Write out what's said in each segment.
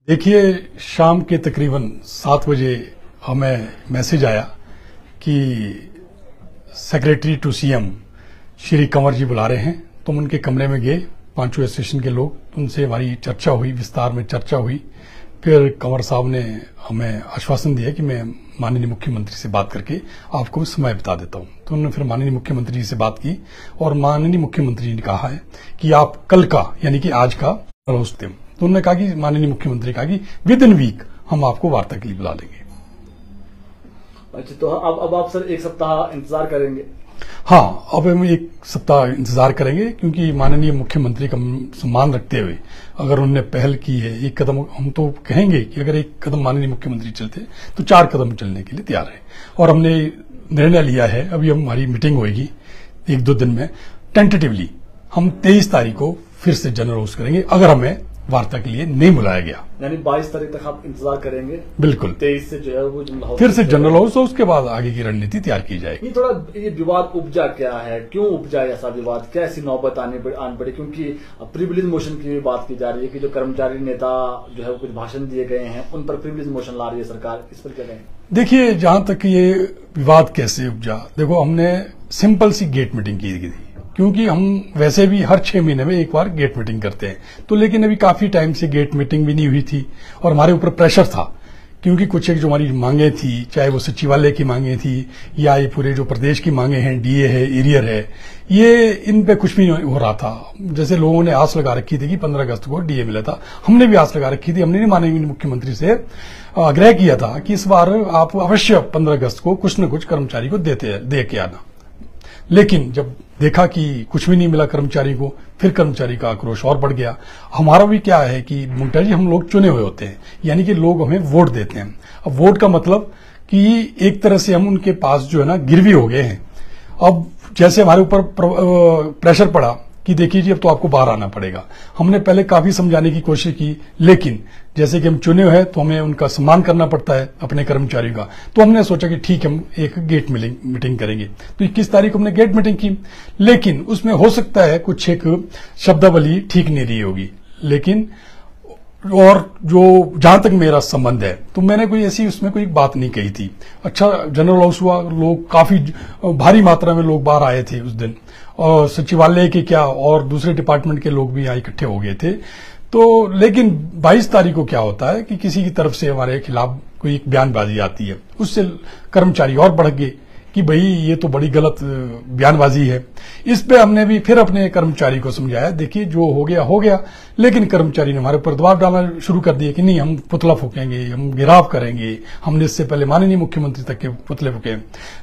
देखिए, शाम के तकरीबन 7 बजे हमें मैसेज आया कि secretary to CM Shri Kanwar ji बुला रहे हैं। तुम उनके कमरे में गए, पांचों एसोसिएशन के लोग, उनसे हमारी चर्चा हुई, विस्तार में चर्चा हुई। फिर कंवर साहब ने हमें आश्वासन दिया कि मैं माननीय मुख्यमंत्री से बात करके आपको समय बता देता हूं। तो उन्होंने फिर माननीय मुख्यमंत्री जी से बात की और माननीय मुख्यमंत्री जी ने कहा है कि आप कल का यानी कि आज का होस्ट दें। तो उन्होंने कहा कि माननीय मुख्यमंत्री कहा कि विद इन वीक हम आपको वार्ता के लिए बुला लेंगे। अच्छा, तो अब आप सर एक सप्ताह इंतजार करेंगे? हाँ, अब हम एक सप्ताह इंतजार करेंगे, क्योंकि माननीय मुख्यमंत्री का सम्मान रखते हुए अगर उन्होंने पहल की है, एक कदम, हम तो कहेंगे कि अगर एक कदम माननीय मुख्यमंत्री चलते तो 4 कदम चलने के लिए तैयार है। और हमने निर्णय लिया है, अभी हमारी मीटिंग होगी 1-2 दिन में, टेंटेटिवली हम 23 तारीख को फिर से जनरल होस्ट करेंगे अगर हमें वार्ता के लिए नहीं बुलाया गया। यानी 22 तारीख तक आप इंतजार करेंगे? बिल्कुल। 23 से जो है वो फिर से जनरल हाउस, उसके बाद आगे की रणनीति तैयार की जाएगी। ये थोड़ा ये विवाद उपजा क्या है, क्यों उपजा ऐसा विवाद, कैसी नौबत आनी पड़ी? क्योंकि प्रिविलेज मोशन की भी बात की जा रही है कि जो कर्मचारी नेता जो है वो कुछ भाषण दिए गए हैं, उन पर प्रिविलेज मोशन ला रही है सरकार, इस पर क्या कहें? देखिए, जहां तक ये विवाद कैसे उपजा, देखो हमने सिंपल सी गेट मीटिंग की थी, क्योंकि हम वैसे भी हर 6 महीने में एक बार गेट मीटिंग करते हैं। तो लेकिन अभी काफी टाइम से गेट मीटिंग भी नहीं हुई थी और हमारे ऊपर प्रेशर था, क्योंकि कुछ एक जो हमारी मांगे थी, चाहे वो सचिवालय की मांगे थी या ये पूरे जो प्रदेश की मांगे हैं, डीए है, एरियर है, ये इन पे कुछ भी नहीं हो रहा था। जैसे लोगों ने आस लगा रखी थी कि 15 अगस्त को डीए मिला था, हमने भी आस लगा रखी थी। हमने नहीं माननीय मुख्यमंत्री से आग्रह किया था कि इस बार आप अवश्य 15 अगस्त को कुछ न कुछ कर्मचारी को दे के आना। लेकिन जब देखा कि कुछ भी नहीं मिला कर्मचारी को, फिर कर्मचारी का आक्रोश और बढ़ गया। हमारा भी क्या है कि मुंटा जी, हम लोग चुने हुए होते हैं, यानी कि लोग हमें वोट देते हैं। अब वोट का मतलब कि एक तरह से हम उनके पास जो है ना गिरवी हो गए हैं। अब जैसे हमारे ऊपर प्रेशर पड़ा कि देखिए जी, अब तो आपको बाहर आना पड़ेगा। हमने पहले काफी समझाने की कोशिश की, लेकिन जैसे कि हम चुने हुए हैं तो हमें उनका सम्मान करना पड़ता है, अपने कर्मचारियों का। तो हमने सोचा कि ठीक है, हम एक गेट मीटिंग करेंगे। तो 21 तारीख को हमने गेट मीटिंग की, लेकिन उसमें हो सकता है कुछ एक शब्दावली ठीक नहीं रही होगी। लेकिन और जो जहां तक मेरा संबंध है, तो मैंने कोई ऐसी उसमें कोई बात नहीं कही थी। अच्छा, जनरल हाउस हुआ, लोग काफी भारी मात्रा में लोग बाहर आए थे उस दिन, और सचिवालय के क्या और दूसरे डिपार्टमेंट के लोग भी यहाँ इकट्ठे हो गए थे। तो लेकिन 22 तारीख को क्या होता है कि किसी की तरफ से हमारे खिलाफ कोई एक बयानबाजी आती है, उससे कर्मचारी और बढ़ गए कि भाई ये तो बड़ी गलत बयानबाजी है। इस पे हमने भी फिर अपने कर्मचारी को समझाया, देखिए जो हो गया, लेकिन कर्मचारी ने हमारे ऊपर दबाव डालना शुरू कर दिया कि नहीं, हम पुतला फूकेंगे, हम घेराव करेंगे। हमने इससे पहले माननीय मुख्यमंत्री तक के पुतले फूके,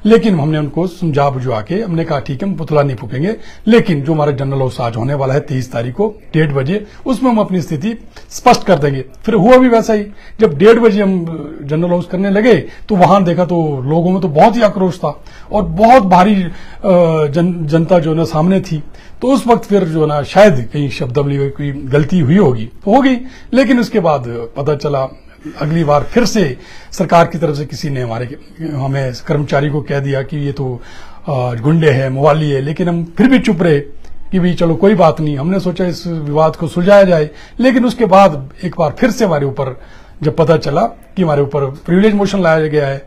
लेकिन हमने उनको समझा बुझवा के हमने कहा ठीक है, हम पुतला नहीं फूकेंगे, लेकिन जो हमारा जनरल हाउस आज होने वाला है 23 तारीख को 1:30 बजे, उसमें हम अपनी स्थिति स्पष्ट कर देंगे। फिर हुआ भी वैसा ही। जब 1:30 बजे हम जनरल हाउस करने लगे तो वहां देखा तो लोगों में तो बहुत ही आक्रोश था और बहुत भारी जनता जो ना सामने थी। तो उस वक्त फिर जो ना शायद कहीं शब्दावली में कोई गलती हुई होगी तो हो गई, लेकिन उसके बाद पता चला अगली बार फिर से सरकार की तरफ से किसी ने हमें कर्मचारी को कह दिया कि ये तो गुंडे है, मवाली है। लेकिन हम फिर भी चुप रहे कि भाई चलो कोई बात नहीं, हमने सोचा इस विवाद को सुलझाया जाए। लेकिन उसके बाद एक बार फिर से हमारे ऊपर जब पता चला कि हमारे ऊपर प्रिविलेज मोशन लाया गया है,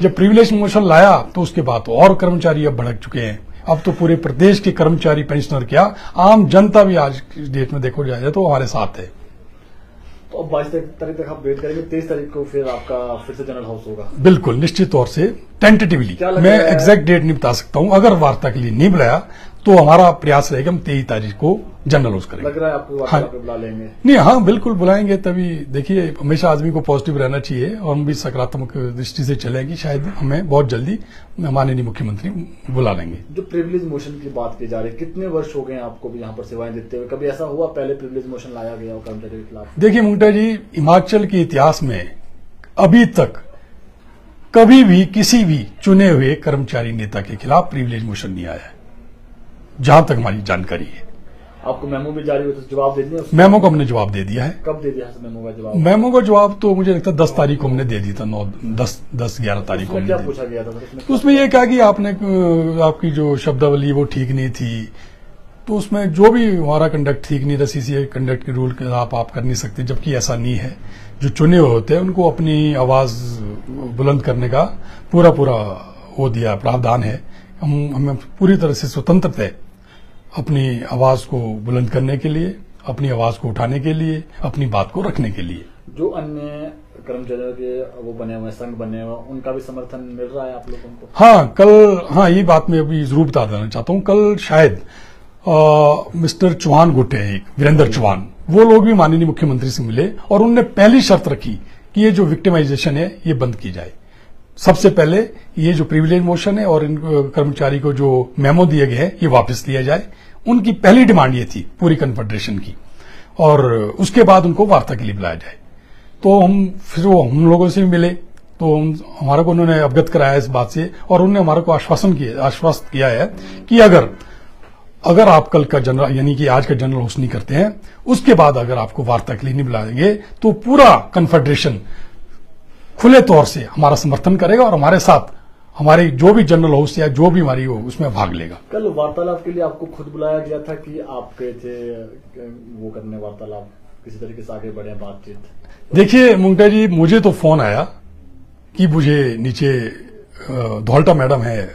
जब प्रिविलेज मोशन लाया तो उसके बाद तो और कर्मचारी अब भड़क चुके हैं। अब तो पूरे प्रदेश के कर्मचारी, पेंशनर क्या, आम जनता भी आज की डेट में देखो जाए तो हमारे साथ है। तो अब 22 तारीख तक आप वेट करेंगे, 23 तारीख को फिर आपका फिर से जनरल हाउस होगा? बिल्कुल, निश्चित तौर से टेंटेटिवली, मैं एग्जैक्ट डेट नहीं बता सकता हूं। अगर वार्ता के लिए नहीं बुलाया तो हमारा प्रयास रहेगा हम 23 तारीख को जनरल हाउस करेंगे। लग रहा है आपको वार्ता पे बुला लेंगे? नहीं, हाँ बिल्कुल बुलाएंगे। तभी देखिए, हमेशा आदमी को पॉजिटिव रहना चाहिए और हम भी सकारात्मक दृष्टि से चलेंगे। शायद हमें बहुत जल्दी माननीय मुख्यमंत्री बुला लेंगे। जो प्रिविलेज मोशन की बात की जा रही है, कितने वर्ष हो गए आपको भी यहाँ पर सेवाएं देते हुए? कभी ऐसा हुआ पहले प्रिविलेज मोशन लाया गया हो कर्मचारी के खिलाफ? देखिए मुंटा जी, हिमाचल के इतिहास में अभी तक कभी भी किसी भी चुने हुए कर्मचारी नेता के खिलाफ प्रिविलेज मोशन नहीं आया है, जहां तक हमारी जानकारी है। आपको मेमो भी जारी हो तो जवाब दे दिया? मेमो को हमने जवाब दे दिया है। कब दे दिया मेमो का जवाब? मेमो का जवाब तो मुझे लगता है 10 तारीख को हमने दे दिया था, 10-11 तारीख को। क्या पूछा गया था? उसमें यह कहा कि आपने आपकी जो शब्दावली वो ठीक नहीं थी, तो उसमें जो भी हमारा कंडक्ट ठीक नहीं रहा, सीसीए कंडक्ट के रूल के खिलाफ आप कर नहीं सकते, जबकि ऐसा नहीं है। जो चुने हुए होते हैं उनको अपनी आवाज बुलंद करने का पूरा वो दिया प्रावधान है। हमें पूरी तरह से स्वतंत्रता है अपनी आवाज को बुलंद करने के लिए, अपनी आवाज को उठाने के लिए, अपनी बात को रखने के लिए। जो अन्य कर्मचारियों के वो बने हुए संघ बने हुए, उनका भी समर्थन मिल रहा है आप लोगों को? हाँ, ये बात मैं अभी जरूर बता देना चाहता हूँ। कल शायद मिस्टर चौहान गुट है, एक वीरेंद्र चौहान, वो लोग भी माननीय मुख्यमंत्री से मिले और उन्होंने पहली शर्त रखी कि ये जो विक्टिमाइजेशन है ये बंद की जाए। सबसे पहले ये जो प्रिविलेज मोशन है और इन कर्मचारी को जो मेमो दिए गए हैं ये वापस लिया जाए। उनकी पहली डिमांड ये थी पूरी कन्फेडरेशन की, और उसके बाद उनको वार्ता के लिए बुलाया जाए। तो फिर वो हम लोगों से भी मिले, तो हमारे को उन्होंने अवगत कराया इस बात से, और उन्होंने हमारे को आश्वस्त किया है कि अगर आप कल का जनरल यानी कि आज का जनरल होस्ट नहीं करते हैं, उसके बाद अगर आपको वार्ता के लिए नहीं बुलाएंगे तो पूरा कन्फेडरेशन खुले तौर से हमारा समर्थन करेगा और हमारे साथ हमारे जो भी जनरल होस्ट या जो भी हमारी हो उसमें भाग लेगा। कल वार्तालाप के लिए आपको खुद बुलाया गया था कि आप गए थे वो करने वार्तालाप, किसी तरीके से आगे बढ़े बातचीत? देखिए मुंगटा जी, मुझे तो फोन आया कि मुझे नीचे धौल्टा मैडम है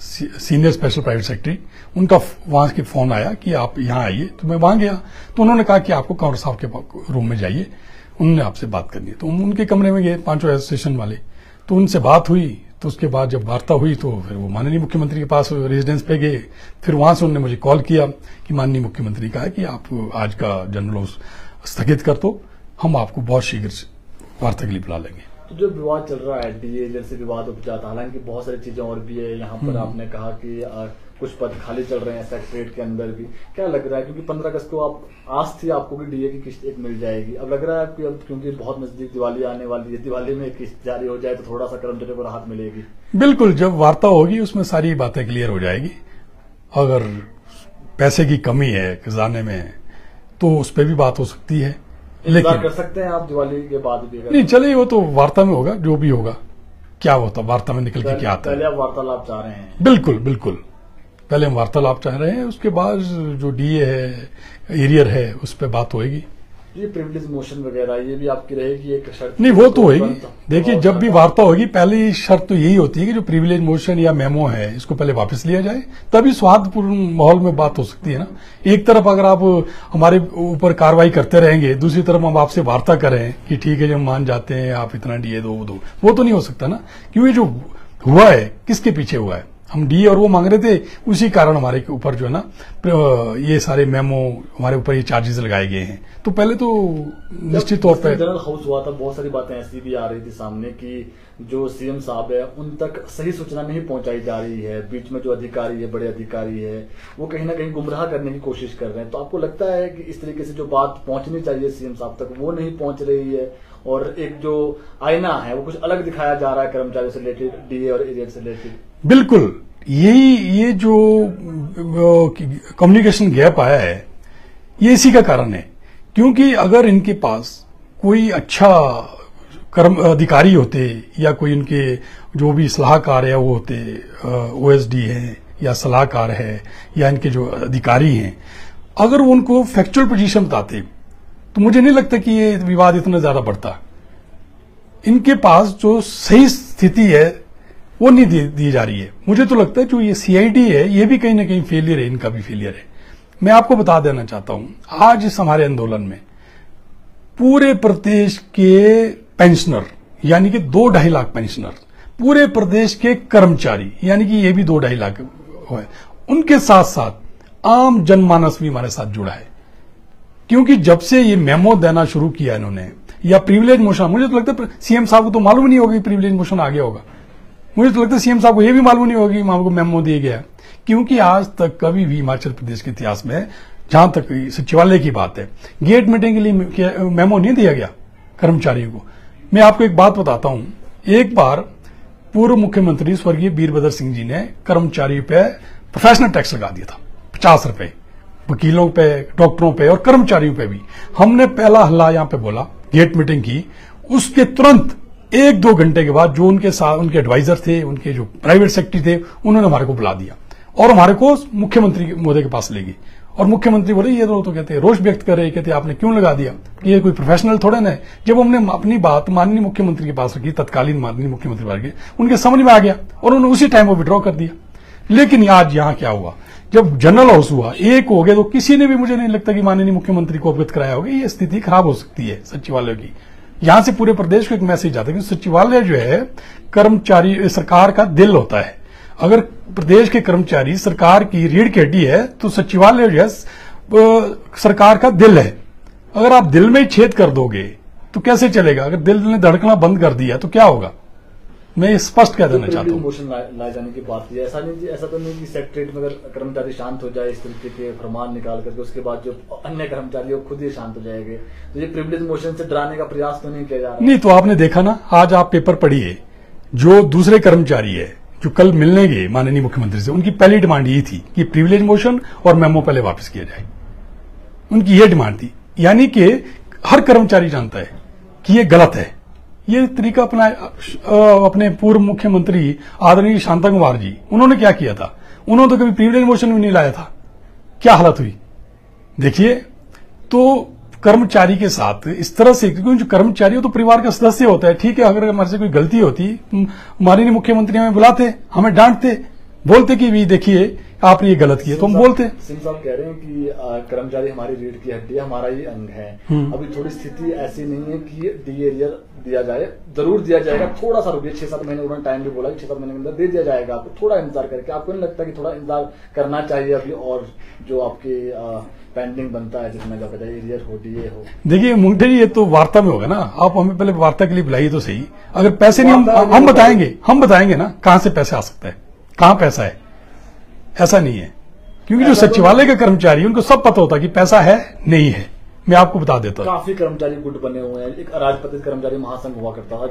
सीनियर स्पेशल प्राइवेट सेक्रेटरी, उनका वहां के फोन आया कि आप यहाँ आइए। तो मैं वहां गया तो उन्होंने कहा कि आपको कंवर साहब के रूम में जाइए, उन्होंने आपसे बात करनी है। तो हम उनके कमरे में गए, पांचों एसोसिएशन वाले, तो उनसे बात हुई। तो उसके बाद जब वार्ता हुई तो फिर वो माननीय मुख्यमंत्री के पास रेजिडेंस पे गए। फिर वहां से उन्होंने मुझे कॉल किया कि माननीय मुख्यमंत्री कहा कि आप आज का जनरल स्थगित कर दो, हम आपको बहुत शीघ्र वार्ता के लिए बुला लेंगे। तो जो विवाद चल रहा है डीए जैसे विवाद उपजाता, हालांकि बहुत सारी चीजें और भी है यहाँ पर। आपने कहा कि कुछ पद खाली चल रहे हैं सेक्रेटरीट के अंदर भी, क्या लग रहा है? क्योंकि 15 अगस्त को आप आस थी आपको कि डीए की किस्त एक मिल जाएगी, अब लग रहा है कि अब क्योंकि बहुत नजदीक दिवाली आने वाली है, दिवाली में किस्त जारी हो जाए तो थोड़ा सा कर्मचारियों को राहत मिलेगी? बिल्कुल, जब वार्ता होगी उसमें सारी बातें क्लियर हो जाएगी। अगर पैसे की कमी है खजाने में तो उस पर भी बात हो सकती है, लेकिन कर सकते हैं आप दिवाली के बाद भी? नहीं चलिए, वो तो वार्ता में होगा, जो भी होगा। क्या होता वार्ता में निकल के क्या आता है? पहले आप वार्तालाप चाह रहे हैं? बिल्कुल, पहले हम वार्तालाप चाह रहे हैं, उसके बाद जो डीए है, एरियर है, उस पर बात होगी। ये प्रिविलेज मोशन वगैरह ये भी आपकी रहेगी एक शर्त? नहीं, वो तो होगी। देखिए, जब भी वार्ता होगी पहली शर्त तो यही होती है कि जो प्रिविलेज मोशन या मेमो है इसको पहले वापस लिया जाए, तभी सौहार्दपूर्ण माहौल में बात हो सकती है ना। एक तरफ अगर आप हमारे ऊपर कार्रवाई करते रहेंगे, दूसरी तरफ हम आपसे वार्ता करें कि ठीक है जब मान जाते हैं आप इतना डीए दो, वो तो नहीं हो सकता ना। क्योंकि जो हुआ है किसके पीछे हुआ है? हम डी और वो मांग रहे थे, उसी कारण हमारे ऊपर जो है ना ये सारे मेमो, हमारे ऊपर ये चार्जेस लगाए गए हैं। तो पहले तो निश्चित तौर पर जनरल हाउस हुआ था, बहुत सारी बातें ऐसी भी आ रही थी सामने कि जो सीएम साहब है उन तक सही सूचना नहीं पहुंचाई जा रही है, बीच में जो अधिकारी है, बड़े अधिकारी है, वो कहीं ना कहीं गुमराह करने की कोशिश कर रहे हैं। तो आपको लगता है कि इस तरीके से जो बात पहुंचनी चाहिए सीएम साहब तक वो नहीं पहुंच रही है, और एक जो आईना है वो कुछ अलग दिखाया जा रहा है कर्मचारियों से रिलेटेड, डीए और एरियर से रिलेटेड? बिल्कुल, ये जो कम्युनिकेशन गैप आया है ये इसी का कारण है। क्योंकि अगर इनके पास कोई अच्छा अधिकारी होते या कोई इनके जो भी सलाहकार है वो होते, ओएसडी है या सलाहकार है या इनके जो अधिकारी हैं, अगर वो उनको फैक्चुअल पोजीशन बताते तो मुझे नहीं लगता कि ये विवाद इतना ज्यादा बढ़ता। इनके पास जो सही स्थिति है वो नहीं दी जा रही है। मुझे तो लगता है जो ये सीआईडी है ये भी कहीं ना कहीं फेलियर है, इनका भी फेलियर है। मैं आपको बता देना चाहता हूं, आज इस हमारे आंदोलन में पूरे प्रदेश के पेंशनर यानी कि 2-2.5 लाख पेंशनर, पूरे प्रदेश के कर्मचारी यानी कि ये भी 2-2.5 लाख है, उनके साथ साथ आम जनमानस भी हमारे साथ जुड़ा है। क्योंकि जब से ये मेमो देना शुरू किया इन्होंने या प्रिविलेज मोशन, मुझे तो लगता है सीएम साहब को तो मालूम नहीं होगा प्रिविलेज मोशन आ गया होगा। मुझे तो लगता है सीएम साहब को यह भी मालूम नहीं होगी वहां को मेमो दिया गया। क्योंकि आज तक कभी भी हिमाचल प्रदेश के इतिहास में, जहां तक सचिवालय की बात है, गेट मीटिंग के लिए मेमो नहीं दिया गया कर्मचारियों को। मैं आपको एक बात बताता हूं, एक बार पूर्व मुख्यमंत्री स्वर्गीय वीरभद्र सिंह जी ने कर्मचारियों पे प्रोफेशनल टैक्स लगा दिया था 50 रुपए, वकीलों पे, डॉक्टरों पे और कर्मचारियों पे भी। हमने पहला हल्ला यहां पे बोला, गेट मीटिंग की, उसके तुरंत 1-2 घंटे के बाद जो उनके साथ उनके एडवाइजर थे, उनके जो प्राइवेट सेक्रेटरी थे, उन्होंने हमारे को बुला दिया और हमारे को मुख्यमंत्री महोदय के पास ले गए और मुख्यमंत्री बोले ये तो कहते हैं रोष व्यक्त कर रहे, कहते आपने क्यों लगा दिया, कि ये कोई प्रोफेशनल थोड़ा ना है। जब हमने अपनी बात माननीय मुख्यमंत्री के पास रखी, तत्कालीन माननीय मुख्यमंत्री पास रखी, उनके समझ में आ गया और उन्होंने उसी टाइम वो विड्रॉ कर दिया। लेकिन आज यहाँ क्या हुआ, जब जनरल हाउस हुआ, एक हो गया, तो किसी ने भी मुझे नहीं लगता कि माननीय मुख्यमंत्री को अवगत कराया होगा। ये स्थिति खराब हो सकती है सचिवालय की। यहां से पूरे प्रदेश को एक मैसेज आता है कि सचिवालय जो है कर्मचारी सरकार का दिल होता है। अगर प्रदेश के कर्मचारी सरकार की रीढ़ की हड्डी है तो सचिवालय जो है सरकार का दिल है। अगर आप दिल में ही छेद कर दोगे तो कैसे चलेगा? अगर दिल ने धड़कना बंद कर दिया तो क्या होगा? मैं स्पष्ट कह देना चाहता हूँ। मोशन लाए जाने की बात की, ऐसा तो नहीं कि सेक्रेटरीट में अगर कर्मचारी शांत हो जाए इस तरीके के फरमान निकाल करके, उसके बाद जो अन्य कर्मचारी वो खुद ही शांत हो जाएंगे, तो ये प्रिविलेज मोशन से डराने का प्रयास तो नहीं किया जा रहा? नहीं, तो आपने देखा ना, आज आप पेपर पढ़िए, जो दूसरे कर्मचारी है जो कल मिलने गए माननीय मुख्यमंत्री से, उनकी पहली डिमांड यही थी कि प्रिविलेज मोशन और मेमो पहले वापस किया जाए। उनकी ये डिमांड थी। यानी कि हर कर्मचारी जानता है कि ये गलत है। ये तरीका अपने पूर्व मुख्यमंत्री आदरणीय शांता कुमार जी, उन्होंने क्या किया था? उन्होंने तो कभी प्रिविलेज मोशन भी नहीं लाया था। क्या हालत हुई देखिए। तो कर्मचारी के साथ इस तरह से, क्योंकि जो कर्मचारी हो तो परिवार का सदस्य होता है, ठीक है। अगर हमारे से कोई गलती होती, माननीय मुख्यमंत्री हमें बुलाते, हमें डांटते, बोलते कि भी देखिए आपने ये गलत किया, तो हम बोलते। सिंह साहब कह रहे हैं कि कर्मचारी हमारी रीढ़ की हड्डी है, हमारा ही अंग है। अभी थोड़ी स्थिति ऐसी नहीं है कि डी एरियर दिया जाए, जरूर दिया जाएगा। थोड़ा सा रुकिए, 6-7 महीने उन्होंने टाइम भी बोला कि 6-7 महीने के अंदर दे दिया जाएगा आपको, थोड़ा इंतजार करके। आपको नहीं लगता कि थोड़ा इंतजार करना चाहिए अभी, और जो आपकी पेंडिंग बनता है जिसमें एरियर हो, डीए हो? देखिए मुंगटे जी, ये तो वार्ता में होगा ना। आप हमें पहले वार्ता के लिए बुलाइए तो सही। अगर पैसे नहीं, हम बताएंगे ना कहां से पैसे आ सकता है, कहां पैसा है। ऐसा नहीं है, क्योंकि जो सचिवालय के कर्मचारी उनको सब पता होता है कि पैसा है नहीं है। मैं आपको बता देता हूँ, काफी कर्मचारी गुट बने हुए हैं। एक राजपत्रित कर्मचारी महासंघ हुआ करता था,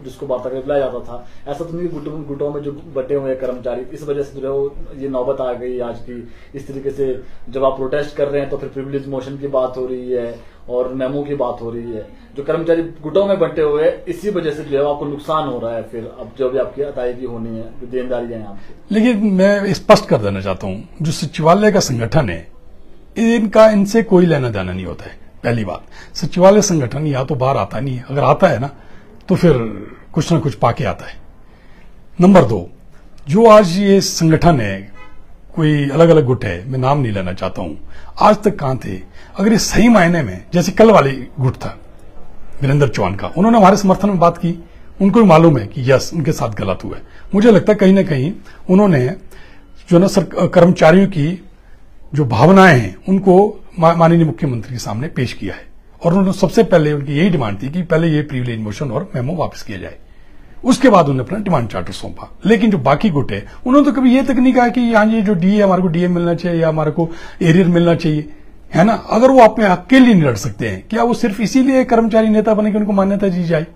जिसको वार्ता करके बुलाया जाता था। ऐसा तो नहीं गुटों में जो बटे हुए कर्मचारी, इस वजह से जो ये नौबत आ गई आज की। इस तरीके से जब आप प्रोटेस्ट कर रहे हैं तो फिर प्रिविलेज मोशन की बात हो रही है और मेमो की बात हो रही है। जो कर्मचारी गुटों में बंटे हुए हैं, इसी वजह से जो है आपको नुकसान हो रहा है। फिर अब जो भी आपकी अदायगी होनी है, जो देनदारियां हैं आपकी। लेकिन मैं स्पष्ट कर देना चाहता हूँ, जो सचिवालय का संगठन है, इनका इनसे कोई लेना देना नहीं होता है। पहली बात, सचिवालय संगठन या तो बाहर आता नहीं है, अगर आता है ना तो फिर कुछ ना कुछ पाके आता है। नंबर 2, जो आज ये संगठन है, कोई अलग अलग गुट है, मैं नाम नहीं लेना चाहता हूं, आज तक कहां थे? अगर ये सही मायने में, जैसे कल वाली गुट था वीरेंद्र चौहान का, उन्होंने हमारे समर्थन में बात की, उनको भी मालूम है कि यस उनके साथ गलत हुआ है। मुझे लगता है कहीं ना कहीं उन्होंने जो ना कर्मचारियों की जो भावनाएं हैं उनको माननीय मुख्यमंत्री के सामने पेश किया है। और उन्होंने सबसे पहले उनकी यही डिमांड थी कि पहले ये प्रिविलेज मोशन और मेमो वापस किया जाए। उसके बाद उन्होंने अपना डिमांड चार्टर सौंपा। लेकिन जो बाकी गुट है, उन्होंने तो कभी ये तक नहीं कहा कि यहाँ ये जो डी है हमारे को डीए मिलना चाहिए या हमारे को एरियर मिलना चाहिए, है ना। अगर वो अपने हक के लिए नहीं लड़ सकते हैं, क्या वो सिर्फ इसीलिए कर्मचारी नेता बने कि उनको मान्यता दी जाए?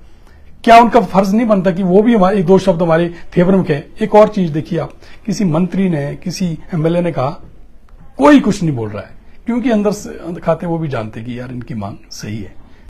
क्या उनका फर्ज नहीं बनता कि वो भी हमारे 2 शब्द हमारे फेवर में कहे? एक और चीज देखिए आप, किसी मंत्री ने, किसी एमएलए ने कहा, कोई कुछ नहीं बोल रहा है, क्योंकि अंदर से खाते वो भी जानते कि यार इनकी मांग सही है।